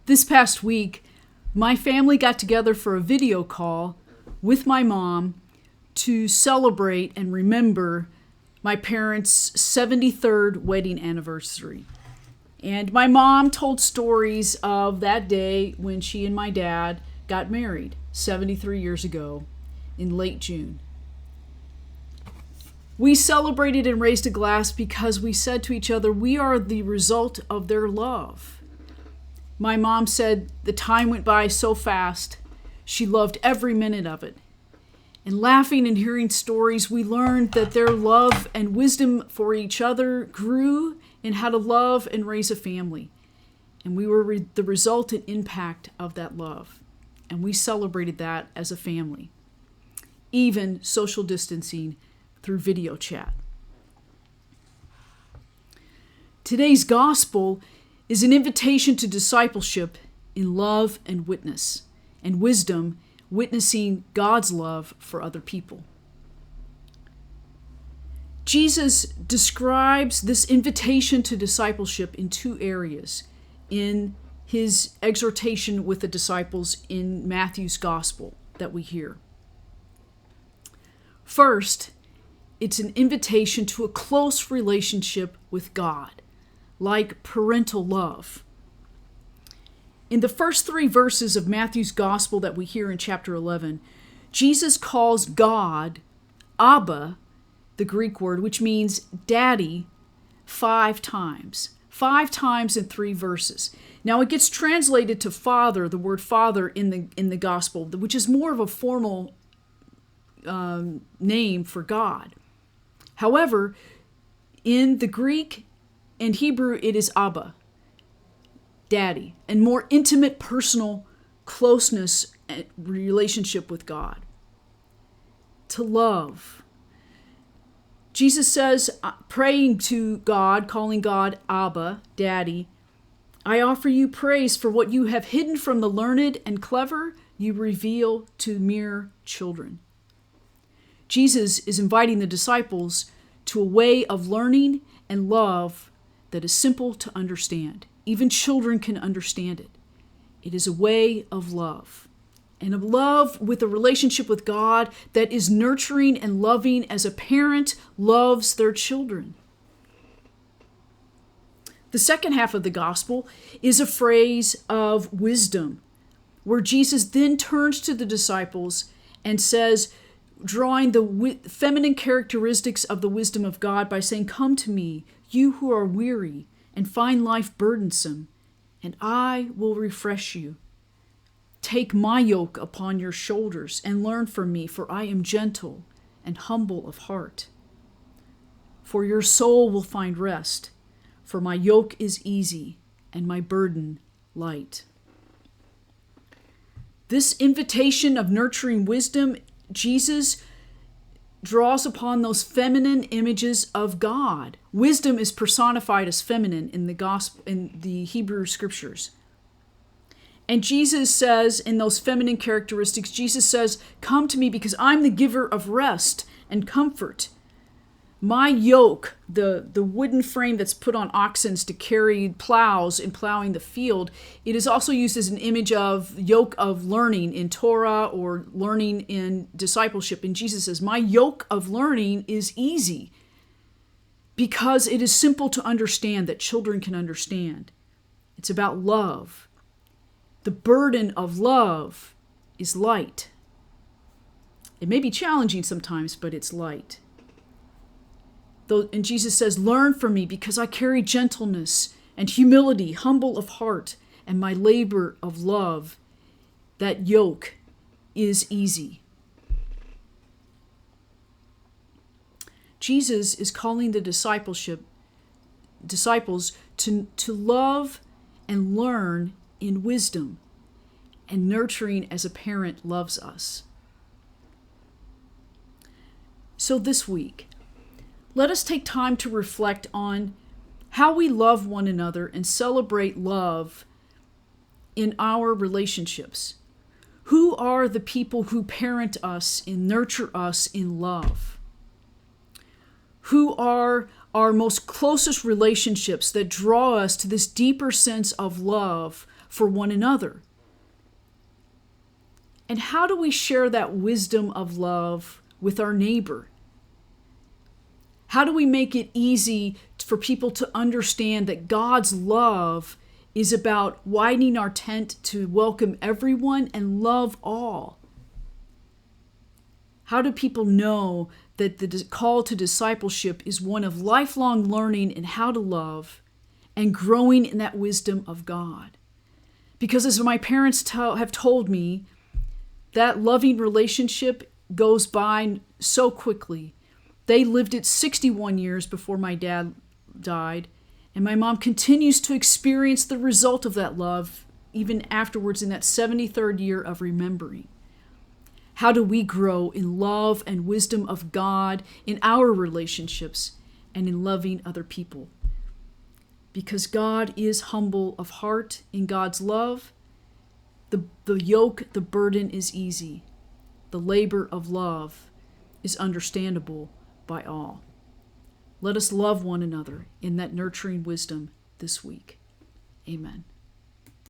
This past week, my family got together for a video call with my mom to celebrate and remember my parents' 73rd wedding anniversary. And my mom told stories of that day when she and my dad got married 73 years ago in late June. We celebrated and raised a glass because we said to each other, we are the result of their love. My mom said the time went by so fast. She loved every minute of it. And laughing and hearing stories, we learned that their love and wisdom for each other grew in how to love and raise a family. And we were the resultant impact of that love. And we celebrated that as a family, even social distancing through video chat. Today's gospel is an invitation to discipleship in love and witness, and wisdom, witnessing God's love for other people. Jesus describes this invitation to discipleship in two areas in his exhortation with the disciples in Matthew's gospel that we hear. First, it's an invitation to a close relationship with God, like parental love. In the first 3 verses of Matthew's gospel that we hear in chapter 11, Jesus calls God Abba, the Greek word, which means daddy, 5 times. 5 times in 3 verses. Now it gets translated to father, the word father in the gospel, which is more of a formal name for God. However, in the Greek and Hebrew, it is Abba, daddy, and more intimate, personal closeness and relationship with God. To love. Jesus says, praying to God, calling God Abba, daddy, I offer you praise for what you have hidden from the learned and clever, you reveal to mere children. Jesus is inviting the disciples to a way of learning and love that is simple to understand. Even children can understand it. It is a way of love. And of love with a relationship with God that is nurturing and loving as a parent loves their children. The second half of the gospel is a phrase of wisdom, where Jesus then turns to the disciples and says, drawing the feminine characteristics of the wisdom of God by saying, come to me, you who are weary and find life burdensome, and I will refresh you. Take my yoke upon your shoulders and learn from me, for I am gentle and humble of heart. For your soul will find rest, for my yoke is easy and my burden light. This invitation of nurturing wisdom, Jesus draws upon those feminine images of God. Wisdom is personified as feminine in the gospel, in the Hebrew scriptures. And Jesus says, in those feminine characteristics, Jesus says, come to me because I'm the giver of rest and comfort. My yoke, the wooden frame that's put on oxen to carry plows in plowing the field, it is also used as an image of yoke of learning in Torah or learning in discipleship. And Jesus says, my yoke of learning is easy because it is simple to understand, that children can understand. It's about love. The burden of love is light. It may be challenging sometimes, but it's light. And Jesus says, learn from me because I carry gentleness and humility, humble of heart, and my labor of love. That yoke is easy. Jesus is calling the disciples to love and learn in wisdom and nurturing as a parent loves us. So this week, let us take time to reflect on how we love one another and celebrate love in our relationships. Who are the people who parent us and nurture us in love? Who are our most closest relationships that draw us to this deeper sense of love for one another. And how do we share that wisdom of love with our neighbor? How do we make it easy for people to understand that God's love is about widening our tent to welcome everyone and love all? How do people know that the call to discipleship is one of lifelong learning in how to love and growing in that wisdom of God? Because as my parents have told me, that loving relationship goes by so quickly. They lived it 61 years before my dad died, and my mom continues to experience the result of that love even afterwards in that 73rd year of remembering. How do we grow in love and wisdom of God in our relationships and in loving other people? Because God is humble of heart in God's love, the yoke, the burden is easy. The labor of love is understandable by all. Let us love one another in that nurturing wisdom this week. Amen.